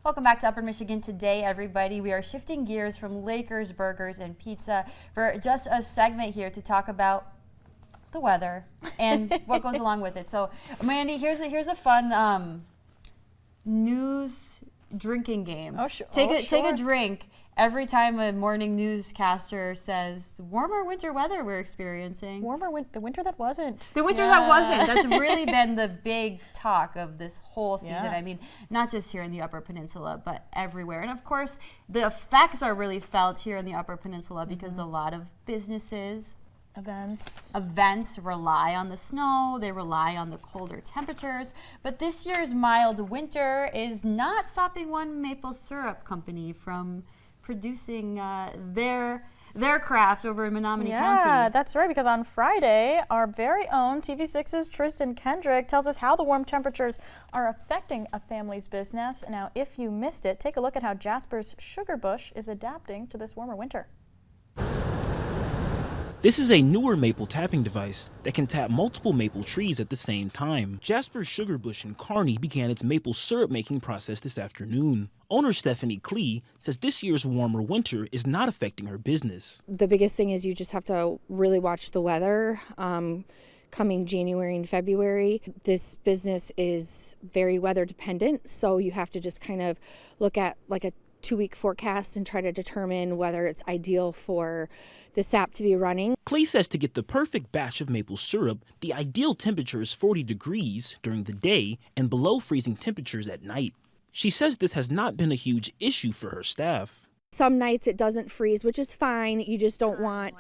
Welcome back to Upper Michigan Today, everybody. We are shifting gears from Lakers, burgers, and pizza for just a segment here to talk about the weather and what goes along with it. So, Mandy, here's a fun news drinking game. Oh, sure. Take a drink every time a morning newscaster says warmer winter weather we're experiencing. The winter that wasn't. The winter that wasn't. That's really been the big talk of this whole season. Yeah. I mean, not just here in the Upper Peninsula, but everywhere. And of course, the effects are really felt here in the Upper Peninsula because a lot of businesses, events rely on the snow, they rely on the colder temperatures. But this year's mild winter is not stopping one maple syrup company from producing their craft over in Menominee County. Yeah, that's right, because on Friday, our very own TV6's Tristan Kendrick tells us how the warm temperatures are affecting a family's business. Now, if you missed it, take a look at how Jasper's Sugar Bush is adapting to this warmer winter. This is a newer maple tapping device that can tap multiple maple trees at the same time. Jasper's Sugar Bush in Kearney began its maple syrup making process this afternoon. Owner Stephanie Klee says this year's warmer winter is not affecting her business. The biggest thing is you just have to really watch the weather. Coming January and February, this business is very weather dependent, so you have to just kind of look at like a 2-week forecast and try to determine whether it's ideal for the sap to be running. Klee says to get the perfect batch of maple syrup, the ideal temperature is 40 degrees during the day and below freezing temperatures at night. She says this has not been a huge issue for her staff. Some nights it doesn't freeze, which is fine. You just don't want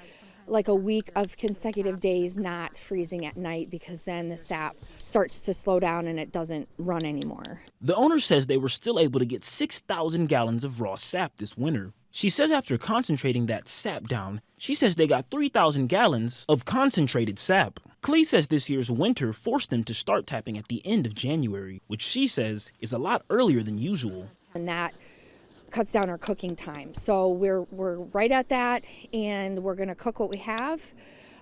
like a week of consecutive days not freezing at night, because then the sap starts to slow down and it doesn't run anymore. The owner says they were still able to get 6,000 gallons of raw sap this winter. She says after concentrating that sap down, she says they got 3,000 gallons of concentrated sap. Klee says this year's winter forced them to start tapping at the end of January, which she says is a lot earlier than usual. And that cuts down our cooking time. So we're right at that, and we're going to cook what we have.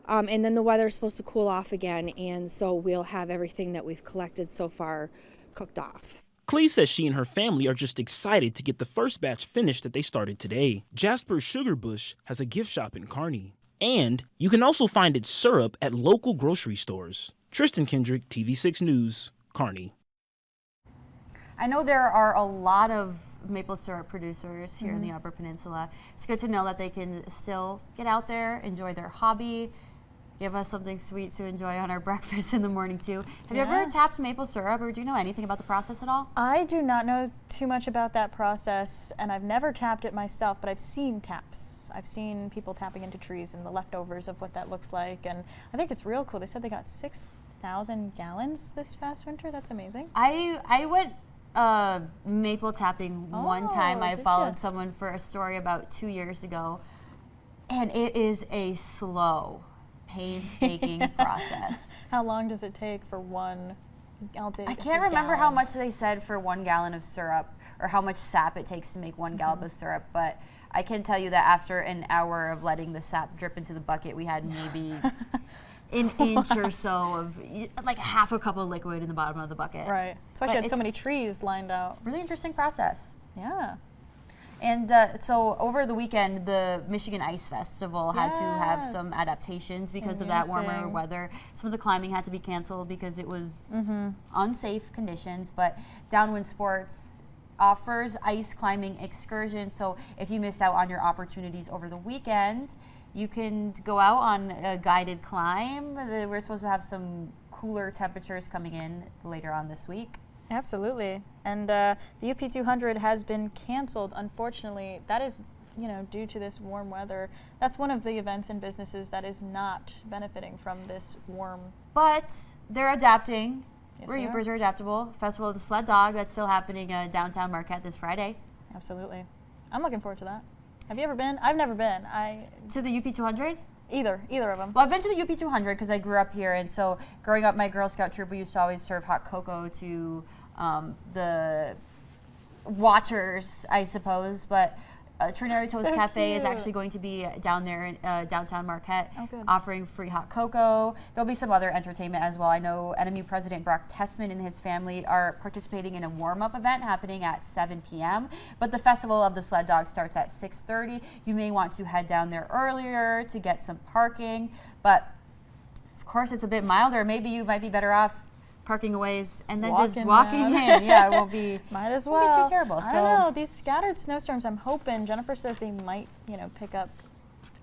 And then the weather is supposed to cool off again, and so we'll have everything that we've collected so far cooked off. Klee says she and her family are just excited to get the first batch finished that they started today. Jasper's Sugar Bush has a gift shop in Kearney. And you can also find its syrup at local grocery stores. Tristan Kendrick, TV6 News, Kearney. I know there are a lot of maple syrup producers here in the Upper Peninsula. It's good to know that they can still get out there, enjoy their hobby, give us something sweet to enjoy on our breakfast in the morning too. Have you ever tapped maple syrup, or do you know anything about the process at all? I do not know too much about that process, and I've never tapped it myself, but I've seen taps. I've seen people tapping into trees and the leftovers of what that looks like, and I think it's real cool. They said they got 6,000 gallons this past winter. That's amazing. I went maple tapping one time. I followed someone for a story about 2 years ago, and it is a slow, painstaking process. How long does it take for one? I can't remember how much they said for 1 gallon of syrup, or how much sap it takes to make 1 gallon of syrup, but I can tell you that after an hour of letting the sap drip into the bucket, we had maybe an inch or so of like half a cup of liquid in the bottom of the bucket. Right. That's why she had so many trees lined out. Really interesting process. Yeah. And so over the weekend, the Michigan Ice Festival had to have some adaptations because of that warmer weather. Some of the climbing had to be canceled because it was unsafe conditions, but Downwind Sports offers ice climbing excursions. So if you missed out on your opportunities over the weekend, you can go out on a guided climb. We're supposed to have some cooler temperatures coming in later on this week. Absolutely. And the UP 200 has been canceled, unfortunately. That is, due to this warm weather. That's one of the events and businesses that is not benefiting from this warm. But they're adapting. Yes, We're Upers are adaptable. Festival of the Sled Dog, that's still happening downtown Marquette this Friday. Absolutely. I'm looking forward to that. Have you ever been? I've never been. To the UP 200? Either of them. Well, I've been to the UP 200 because I grew up here, and so growing up, my Girl Scout troop, we used to always serve hot cocoa to the watchers, I suppose. But Trinary Toast So Cafe is cute. actually going to be down there in downtown Marquette, Oh, good. offering free hot cocoa. There'll be some other entertainment as well. I know NMU President Brock Tessman and his family are participating in a warm-up event happening at 7 p.m. But the Festival of the Sled Dog starts at 6:30. You may want to head down there earlier to get some parking, but of course it's a bit milder. Maybe you might be better off parking a ways and then just walking in. Yeah, it won't be. Might as won't well. be too terrible. I don't know. These scattered snowstorms, I'm hoping, Jennifer says they might, pick up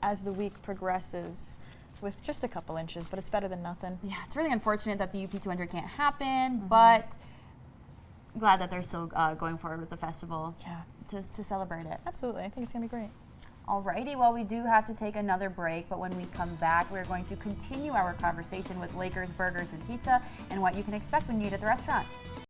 as the week progresses with just a couple inches, but it's better than nothing. Yeah, it's really unfortunate that the UP 200 can't happen, but glad that they're still going forward with the festival to celebrate it. Absolutely. I think it's going to be great. Alrighty, well, we do have to take another break, but when we come back, we're going to continue our conversation with Lakers Burgers and Pizza and what you can expect when you eat at the restaurant.